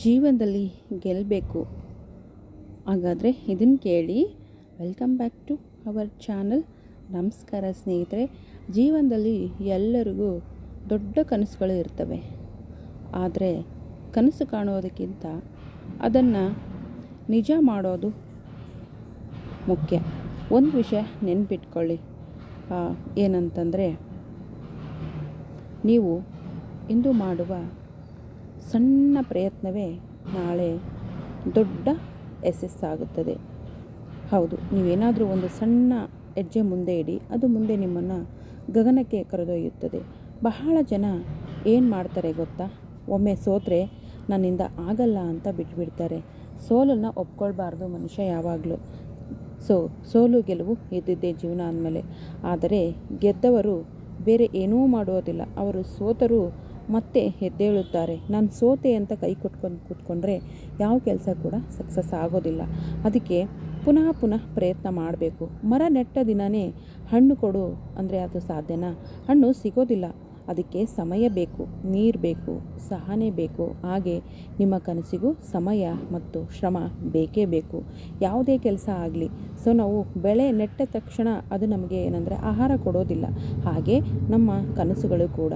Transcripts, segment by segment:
ಜೀವನದಲ್ಲಿ ಗೆಲ್ಲಬೇಕು. ಹಾಗಾದರೆ ಇದನ್ನು ಕೇಳಿ. Welcome back to our channel. ನಮಸ್ಕಾರ ಸ್ನೇಹಿತರೆ. ಜೀವನದಲ್ಲಿ ಎಲ್ಲರಿಗೂ ದೊಡ್ಡ ಕನಸುಗಳು ಇರ್ತವೆ. ಆದರೆ ಕನಸು ಕಾಣೋದಕ್ಕಿಂತ ಅದನ್ನು ನಿಜ ಮಾಡೋದು ಮುಖ್ಯ. ಒಂದು ವಿಷಯ ನೆನ್ಪಿಟ್ಕೊಳ್ಳಿ, ಏನಂತಂದರೆ ನೀವು ಇಂದು ಮಾಡುವ ಸಣ್ಣ ಪ್ರಯತ್ನವೇ ನಾಳೆ ದೊಡ್ಡ ಯಶಸ್ಸಾಗುತ್ತದೆ. ಹೌದು, ನೀವೇನಾದರೂ ಒಂದು ಸಣ್ಣ ಹೆಜ್ಜೆ ಮುಂದೆ ಇಡಿ, ಅದು ಮುಂದೆ ನಿಮ್ಮನ್ನು ಗಗನಕ್ಕೆ ಕರೆದೊಯ್ಯುತ್ತದೆ. ಬಹಳ ಜನ ಏನು ಮಾಡ್ತಾರೆ ಗೊತ್ತಾ? ಒಮ್ಮೆ ಸೋತ್ರೆ ನನ್ನಿಂದ ಆಗಲ್ಲ ಅಂತ ಬಿಟ್ಬಿಡ್ತಾರೆ. ಸೋಲನ್ನು ಒಪ್ಕೊಳ್ಬಾರ್ದು ಮನುಷ್ಯ ಯಾವಾಗಲೂ. ಸೋಲು ಗೆಲುವು ಇದ್ದಿದ್ದೇ ಜೀವನ ಅಂದಮೇಲೆ. ಆದರೆ ಗೆದ್ದವರು ಬೇರೆ ಏನೂ ಮಾಡೋದಿಲ್ಲ. ಅವರು ಸೋತರೂ ಮತ್ತೆ ಎದ್ದೇಳುತ್ತಾರೆ. ನಾನು ಸೋತೆ ಅಂತ ಕೈ ಕೊಟ್ಕೊಂಡು ಕೂತ್ಕೊಂಡ್ರೆ ಯಾವ ಕೆಲಸ ಕೂಡ ಸಕ್ಸಸ್ ಆಗೋದಿಲ್ಲ. ಅದಕ್ಕೆ ಪುನಃ ಪ್ರಯತ್ನ ಮಾಡಬೇಕು. ಮರ ನೆಟ್ಟ ದಿನವೇ ಹಣ್ಣು ಕೊಡು ಅಂದರೆ ಅದು ಸಾಧ್ಯನಾ? ಹಣ್ಣು ಸಿಗೋದಿಲ್ಲ. ಅದಕ್ಕೆ ಸಮಯ ಬೇಕು, ನೀರು ಬೇಕು, ಸಹನೆ ಬೇಕು. ಹಾಗೆ ನಿಮ್ಮ ಕನಸಿಗೂ ಸಮಯ ಮತ್ತು ಶ್ರಮ ಬೇಕೇ ಬೇಕು. ಯಾವುದೇ ಕೆಲಸ ಆಗಲಿ. ನಾವು ಬೆಳೆ ನೆಟ್ಟ ತಕ್ಷಣ ಅದು ನಮಗೆ ಏನಂದರೆ ಆಹಾರ ಕೊಡೋದಿಲ್ಲ. ಹಾಗೆ ನಮ್ಮ ಕನಸುಗಳು ಕೂಡ.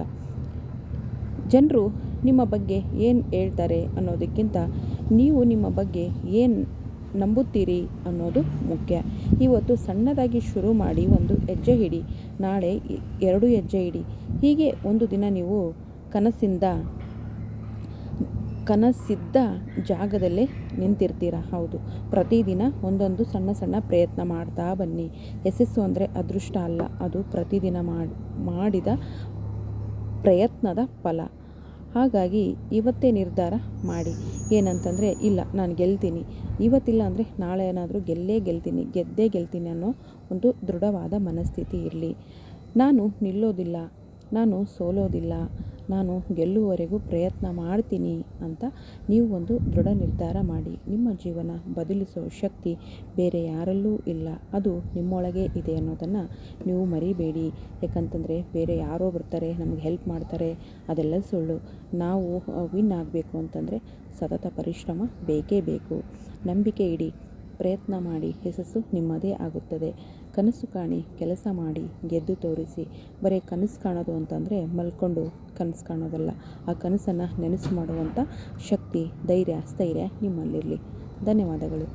ಜನರು ನಿಮ್ಮ ಬಗ್ಗೆ ಏನು ಹೇಳ್ತಾರೆ ಅನ್ನೋದಕ್ಕಿಂತ ನೀವು ನಿಮ್ಮ ಬಗ್ಗೆ ಏನು ನಂಬುತ್ತೀರಿ ಅನ್ನೋದು ಮುಖ್ಯ. ಇವತ್ತು ಸಣ್ಣದಾಗಿ ಶುರು ಮಾಡಿ ಒಂದು ಹೆಜ್ಜೆ ಇಡಿ, ನಾಳೆ 2 ಹೆಜ್ಜೆ ಇಡಿ. ಹೀಗೆ ಒಂದು ದಿನ ನೀವು ಕನಸಿದ್ದ ಜಾಗದಲ್ಲೇ ನಿಂತಿರ್ತೀರ. ಹೌದು, ಪ್ರತಿದಿನ ಒಂದೊಂದು ಸಣ್ಣ ಪ್ರಯತ್ನ ಮಾಡ್ತಾ ಬನ್ನಿ. ಯಶಸ್ಸು ಅಂದರೆ ಅದೃಷ್ಟ ಅಲ್ಲ, ಅದು ಪ್ರತಿದಿನ ಮಾಡಿದ ಪ್ರಯತ್ನದ ಫಲ. ಹಾಗಾಗಿ ಇವತ್ತೇ ನಿರ್ಧಾರ ಮಾಡಿ. ಏನಂತಂದರೆ, ಇಲ್ಲ ನಾನು ಗೆಲ್ತೀನಿ, ಇವತ್ತಿಲ್ಲ ಅಂದರೆ ನಾಳೆ ಏನಾದರೂ ಗೆದ್ದೇ ಗೆಲ್ತೀನಿ ಅನ್ನೋ ಒಂದು ದೃಢವಾದ ಮನಸ್ಥಿತಿ ಇರಲಿ. ನಾನು ನಿಲ್ಲೋದಿಲ್ಲ, ನಾನು ಸೋಲೋದಿಲ್ಲ, ನಾನು ಗೆಲ್ಲುವವರೆಗೂ ಪ್ರಯತ್ನ ಮಾಡ್ತೀನಿ ಅಂತ ನೀವು ಒಂದು ದೃಢ ನಿರ್ಧಾರ ಮಾಡಿ. ನಿಮ್ಮ ಜೀವನ ಬದಲಿಸೋ ಶಕ್ತಿ ಬೇರೆ ಯಾರಲ್ಲೂ ಇಲ್ಲ, ಅದು ನಿಮ್ಮೊಳಗೆ ಇದೆ ಅನ್ನೋದನ್ನು ನೀವು ಮರಿಬೇಡಿ. ಯಾಕಂತಂದರೆ ಬೇರೆ ಯಾರೋ ಬರ್ತಾರೆ, ನಮಗೆ ಹೆಲ್ಪ್ ಮಾಡ್ತಾರೆ, ಅದೆಲ್ಲ ಸುಳ್ಳು. ನಾವು ವಿನ್ ಆಗಬೇಕು ಅಂತಂದರೆ ಸತತ ಪರಿಶ್ರಮ ಬೇಕೇ ಬೇಕು. ನಂಬಿಕೆ ಇಡಿ, ಪ್ರಯತ್ನ ಮಾಡಿ, ಯಶಸ್ಸು ನಿಮ್ಮದೇ ಆಗುತ್ತದೆ. ಕನಸು ಕಾಣಿ, ಕೆಲಸ ಮಾಡಿ, ಗೆದ್ದು ತೋರಿಸಿ. ಬರೀ ಕನಸು ಕಾಣೋದು ಅಂತಂದರೆ ಮಲ್ಕೊಂಡು ಕನಸು ಕಾಣೋದಲ್ಲ. ಆ ಕನಸನ್ನು ನೆನಸು ಮಾಡುವಂಥ ಶಕ್ತಿ, ಧೈರ್ಯ, ಸ್ಥೈರ್ಯ ನಿಮ್ಮಲ್ಲಿರಲಿ. ಧನ್ಯವಾದಗಳು.